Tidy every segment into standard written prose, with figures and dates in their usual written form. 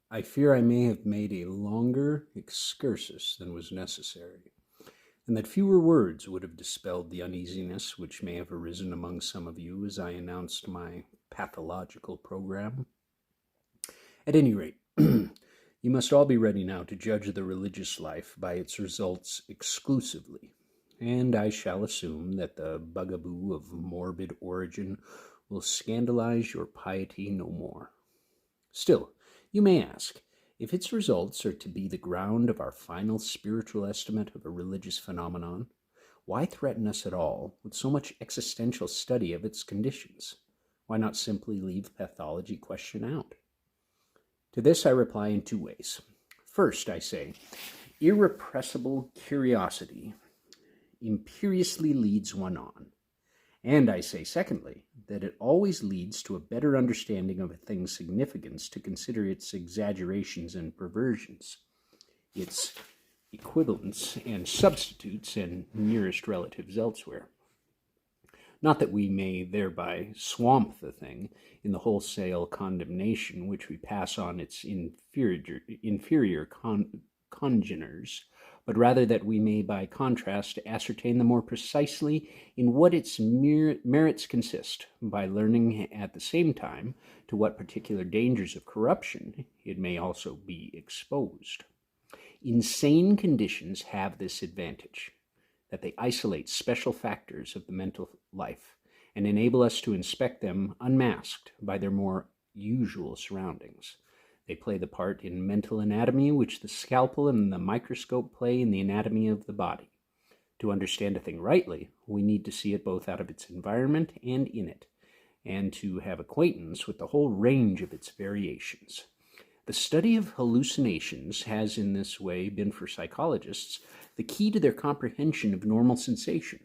I fear I may have made a longer excursus than was necessary, and that fewer words would have dispelled the uneasiness which may have arisen among some of you as I announced my pathological program. At any rate, you must all be ready now to judge the religious life by its results exclusively, and I shall assume that the bugaboo of morbid origin will scandalize your piety no more. Still, you may ask, if its results are to be the ground of our final spiritual estimate of a religious phenomenon, why threaten us at all with so much existential study of its conditions? Why not simply leave pathology question out? To this I reply in two ways. First, I say, irrepressible curiosity imperiously leads one on. And I say, secondly, that it always leads to a better understanding of a thing's significance to consider its exaggerations and perversions, its equivalents and substitutes and nearest relatives elsewhere. Not that we may thereby swamp the thing in the wholesale condemnation which we pass on its inferior congeners, but rather that we may by contrast ascertain the more precisely in what its merits consist, by learning at the same time to what particular dangers of corruption it may also be exposed. Insane conditions have this advantage, that they isolate special factors of the mental life and enable us to inspect them unmasked by their more usual surroundings. They play the part in mental anatomy which the scalpel and the microscope play in the anatomy of the body. To understand a thing rightly, we need to see it both out of its environment and in it, and to have acquaintance with the whole range of its variations. The study of hallucinations has in this way been for psychologists the key to their comprehension of normal sensation.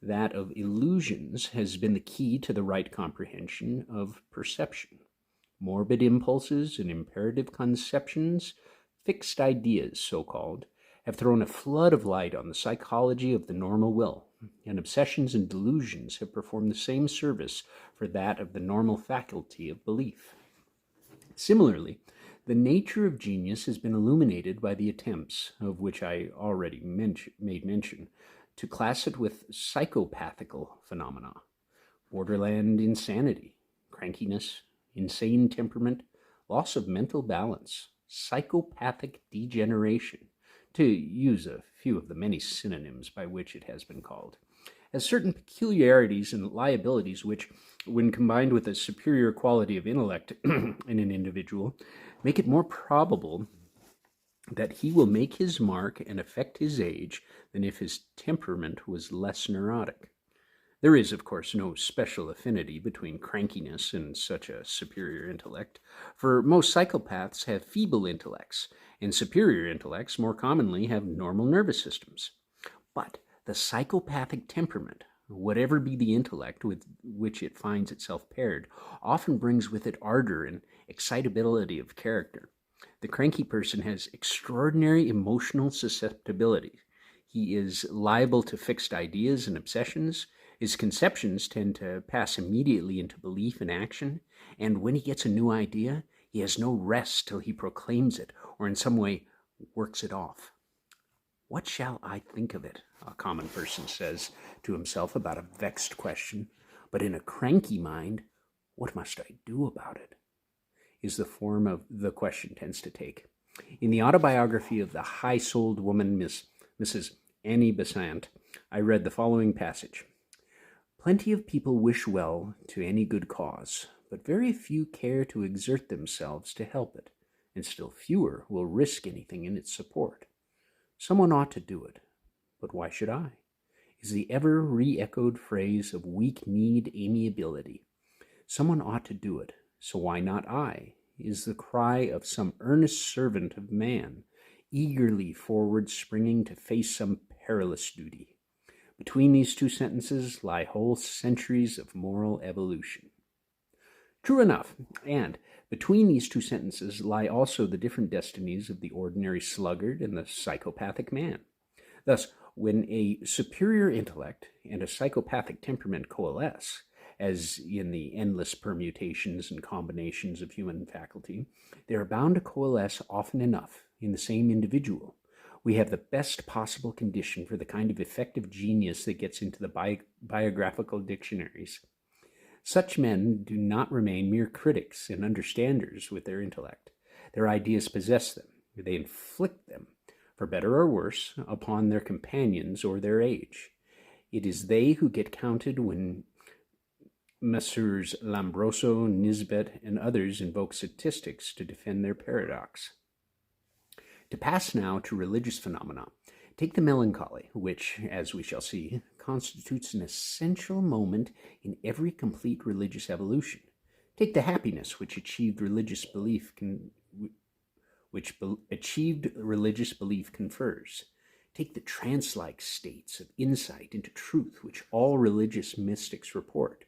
That of illusions has been the key to the right comprehension of perception. Morbid impulses and imperative conceptions, fixed ideas so-called, have thrown a flood of light on the psychology of the normal will, and obsessions and delusions have performed the same service for that of the normal faculty of belief. Similarly, the nature of genius has been illuminated by the attempts, of which I already made mention, to class it with psychopathical phenomena, borderland insanity, crankiness, insane temperament, loss of mental balance, psychopathic degeneration, to use a few of the many synonyms by which it has been called, as certain peculiarities and liabilities which, when combined with a superior quality of intellect in an individual, make it more probable that he will make his mark and affect his age than if his temperament was less neurotic. There is, of course, no special affinity between crankiness and such a superior intellect, for most psychopaths have feeble intellects, and superior intellects more commonly have normal nervous systems. But the psychopathic temperament, whatever be the intellect with which it finds itself paired, often brings with it ardor and excitability of character. The cranky person has extraordinary emotional susceptibility. He is liable to fixed ideas and obsessions. His conceptions tend to pass immediately into belief and action, and when he gets a new idea, he has no rest till he proclaims it or in some way works it off. What shall I think of it? A common person says to himself about a vexed question, but in a cranky mind, what must I do about it? Is the form of the question tends to take. In the autobiography of the high-souled woman, Mrs. Annie Besant, I read the following passage. Plenty of people wish well to any good cause, but very few care to exert themselves to help it, and still fewer will risk anything in its support. Someone ought to do it, but why should I? Is the ever re-echoed phrase of weak-kneed amiability. Someone ought to do it, so why not I? Is the cry of some earnest servant of man, eagerly forward springing to face some perilous duty. Between these two sentences lie whole centuries of moral evolution. True enough, and between these two sentences lie also the different destinies of the ordinary sluggard and the psychopathic man. Thus, when a superior intellect and a psychopathic temperament coalesce, as in the endless permutations and combinations of human faculty, they are bound to coalesce often enough in the same individual. We have the best possible condition for the kind of effective genius that gets into the biographical dictionaries. Such men do not remain mere critics and understanders with their intellect. Their ideas possess them. They inflict them, for better or worse, upon their companions or their age. It is they who get counted when Messrs. Lombroso, Nisbet, and others invoke statistics to defend their paradox. To pass now to religious phenomena, take the melancholy, which, as we shall see, constitutes an essential moment in every complete religious evolution. Take the happiness which achieved religious belief confers. Take the trance-like states of insight into truth which all religious mystics report.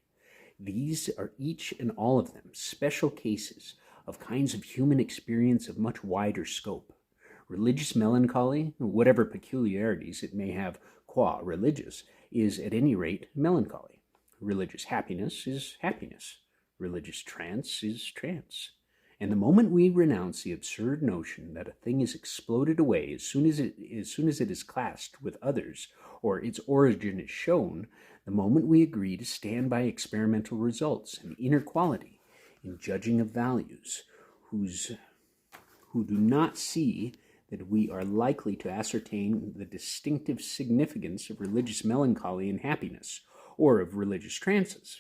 These are each and all of them special cases of kinds of human experience of much wider scope. Religious melancholy, whatever peculiarities it may have qua religious, is at any rate melancholy. Religious happiness is happiness. Religious trance is trance. And the moment we renounce the absurd notion that a thing is exploded away as soon as it is classed with others, or its origin is shown, the moment we agree to stand by experimental results and inner quality in judging of values, who do not see that we are likely to ascertain the distinctive significance of religious melancholy and happiness, or of religious trances,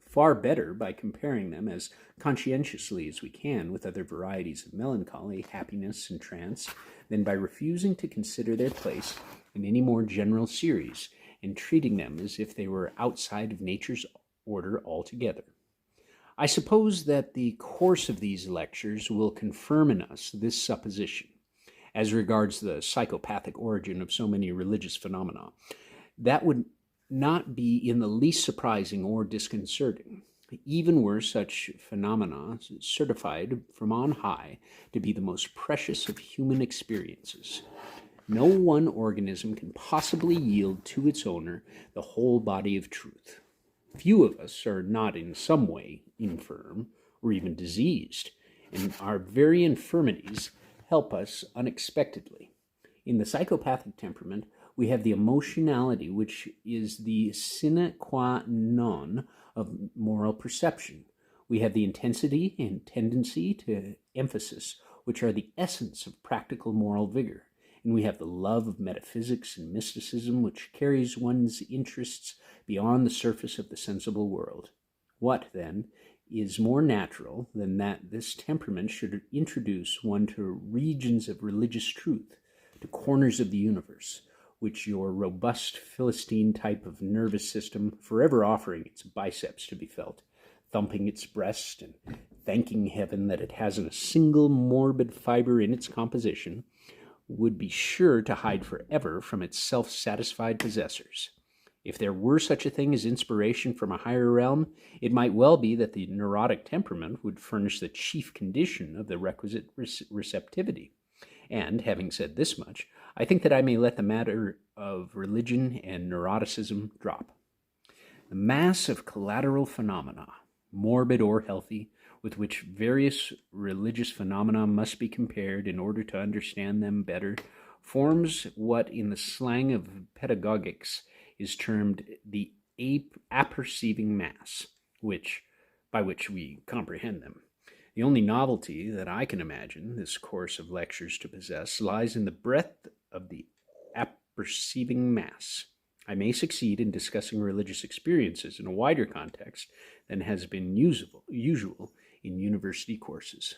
far better by comparing them as conscientiously as we can with other varieties of melancholy, happiness, and trance, than by refusing to consider their place in any more general series, and treating them as if they were outside of nature's order altogether. I suppose that the course of these lectures will confirm in us this supposition, as regards the psychopathic origin of so many religious phenomena. That would not be in the least surprising or disconcerting, even were such phenomena certified from on high to be the most precious of human experiences. No one organism can possibly yield to its owner the whole body of truth. Few of us are not in some way infirm or even diseased, and our very infirmities help us unexpectedly. In the psychopathic temperament, we have the emotionality which is the sine qua non of moral perception. We have the intensity and tendency to emphasis which are the essence of practical moral vigor. And we have the love of metaphysics and mysticism which carries one's interests beyond the surface of the sensible world. What, then, is more natural than that this temperament should introduce one to regions of religious truth, to corners of the universe, which your robust Philistine type of nervous system, forever offering its biceps to be felt, thumping its breast and thanking heaven that it hasn't a single morbid fiber in its composition, would be sure to hide forever from its self-satisfied possessors. If there were such a thing as inspiration from a higher realm, it might well be that the neurotic temperament would furnish the chief condition of the requisite receptivity. And, having said this much, I think that I may let the matter of religion and neuroticism drop. The mass of collateral phenomena, morbid or healthy, with which various religious phenomena must be compared in order to understand them better, forms what in the slang of pedagogics is termed the apperceiving mass, by which we comprehend them. The only novelty that I can imagine this course of lectures to possess lies in the breadth of the apperceiving mass. I may succeed in discussing religious experiences in a wider context than has been usual in university courses.